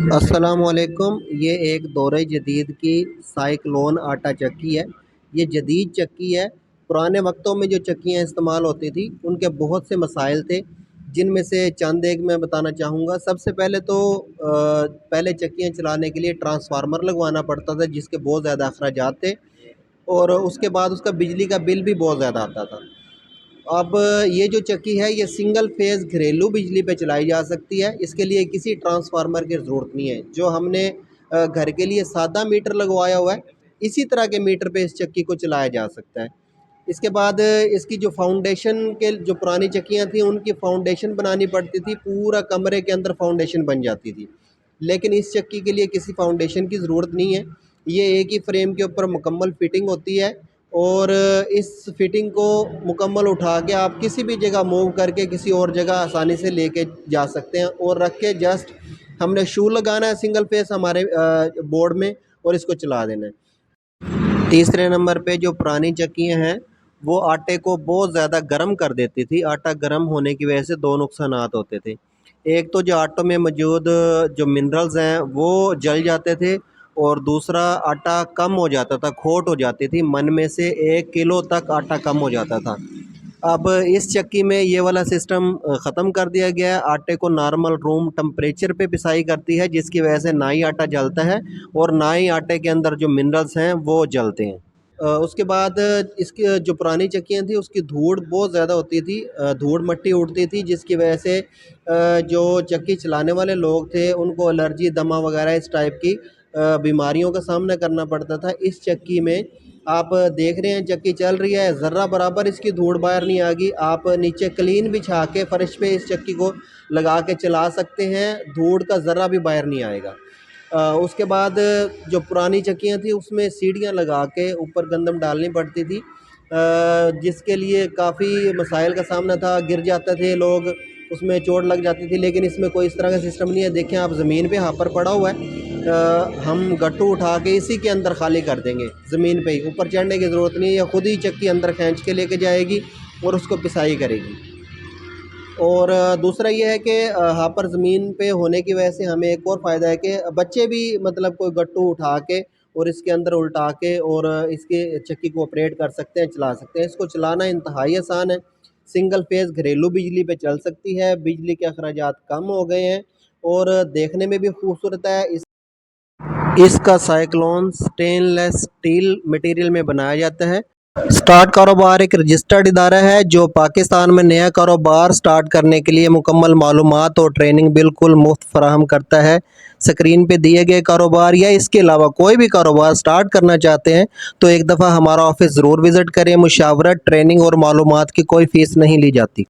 अस्सलाम वालेकुम। ये एक दौरे जदीद की साइक्लोन आटा चक्की है। ये जदीद चक्की है। पुराने वक्तों में जो चक्कियाँ इस्तेमाल होती थी उनके बहुत से मसाइल थे, जिनमें से चंद एक मैं बताना चाहूँगा। सबसे पहले तो पहले चक्कियाँ चलाने के लिए ट्रांसफार्मर लगवाना पड़ता था, जिसके बहुत ज़्यादा अखराजात थे, और उसके बाद उसका बिजली का बिल भी बहुत ज़्यादा आता था। अब ये जो चक्की है ये सिंगल फेज़ घरेलू बिजली पे चलाई जा सकती है। इसके लिए किसी ट्रांसफार्मर की ज़रूरत नहीं है। जो हमने घर के लिए सादा मीटर लगवाया हुआ है, इसी तरह के मीटर पे इस चक्की को चलाया जा सकता है। इसके बाद इसकी जो फाउंडेशन के जो पुरानी चक्कियाँ थी उनकी फाउंडेशन बनानी पड़ती थी, पूरा कमरे के अंदर फाउंडेशन बन जाती थी। लेकिन इस चक्की के लिए किसी फाउंडेशन की ज़रूरत नहीं है। ये एक ही फ्रेम के ऊपर मुकम्मल फिटिंग होती है, और इस फिटिंग को मुकम्मल उठा के आप किसी भी जगह मूव करके किसी और जगह आसानी से लेके जा सकते हैं, और रख के जस्ट हमने शू लगाना है सिंगल फेस हमारे बोर्ड में, और इसको चला देना है। तीसरे नंबर पे जो पुरानी चक्कियाँ हैं वो आटे को बहुत ज़्यादा गर्म कर देती थी। आटा गर्म होने की वजह से दो नुकसानात होते थे। एक तो जो आटों में मौजूद जो मिनरल्स हैं वो जल जाते थे, और दूसरा आटा कम हो जाता था, खोट हो जाती थी। मन में से 1 किलो तक आटा कम हो जाता था। अब इस चक्की में ये वाला सिस्टम ख़त्म कर दिया गया है। आटे को नॉर्मल रूम टेम्परेचर पे पिसाई करती है, जिसकी वजह से ना ही आटा जलता है और ना ही आटे के अंदर जो मिनरल्स हैं वो जलते हैं। उसके बाद इसकी जो पुरानी चक्कियाँ थी उसकी धूड़ बहुत ज़्यादा होती थी, धूड़ मट्टी उड़ती थी, जिसकी वजह से जो चक्की चलाने वाले लोग थे उनको एलर्जी, दमा वगैरह इस टाइप की बीमारियों का सामना करना पड़ता था। इस चक्की में आप देख रहे हैं चक्की चल रही है, ज़र्रा बराबर इसकी धूड़ बाहर नहीं आ गई। आप नीचे क्लीन बिछा के फर्श पे इस चक्की को लगा के चला सकते हैं, धूड़ का ज़र्रा भी बाहर नहीं आएगा। उसके बाद जो पुरानी चक्कियाँ थी उसमें सीढ़ियाँ लगा के ऊपर गंदम डालनी पड़ती थी, जिसके लिए काफ़ी मसाइल का सामना था। गिर जाते थे लोग, उसमें चोट लग जाती थी। लेकिन इसमें कोई इस तरह का सिस्टम नहीं है। देखें आप, ज़मीन पे हापर पड़ा हुआ है, हम गट्टू उठा के इसी के अंदर खाली कर देंगे, ज़मीन पे ही, ऊपर चढ़ने की ज़रूरत नहीं है। या खुद ही चक्की अंदर खींच के लेके जाएगी और उसको पिसाई करेगी। और दूसरा ये है कि हापर ज़मीन पे होने की वजह से हमें एक और फ़ायदा है कि बच्चे भी मतलब कोई गट्टू उठा के और इसके अंदर उल्टा के और इसके चक्की को ऑपरेट कर सकते हैं, चला सकते हैं। इसको चलाना इंतहाई आसान है। सिंगल फेज़ घरेलू बिजली पे चल सकती है, बिजली के अखराजात कम हो गए हैं, और देखने में भी खूबसूरत है। इसका साइक्लोन स्टेनलेस स्टील मटेरियल में बनाया जाता है। स्टार्ट कारोबार एक रजिस्टर्ड इदारा है जो पाकिस्तान में नया कारोबार स्टार्ट करने के लिए मुकम्मल मालूमात और ट्रेनिंग बिल्कुल मुफ्त फराहम करता है। स्क्रीन पे दिए गए कारोबार या इसके अलावा कोई भी कारोबार स्टार्ट करना चाहते हैं तो एक दफ़ा हमारा ऑफिस ज़रूर विज़िट करें। मुशावरत, ट्रेनिंग और मालूमात की कोई फ़ीस नहीं ली जाती।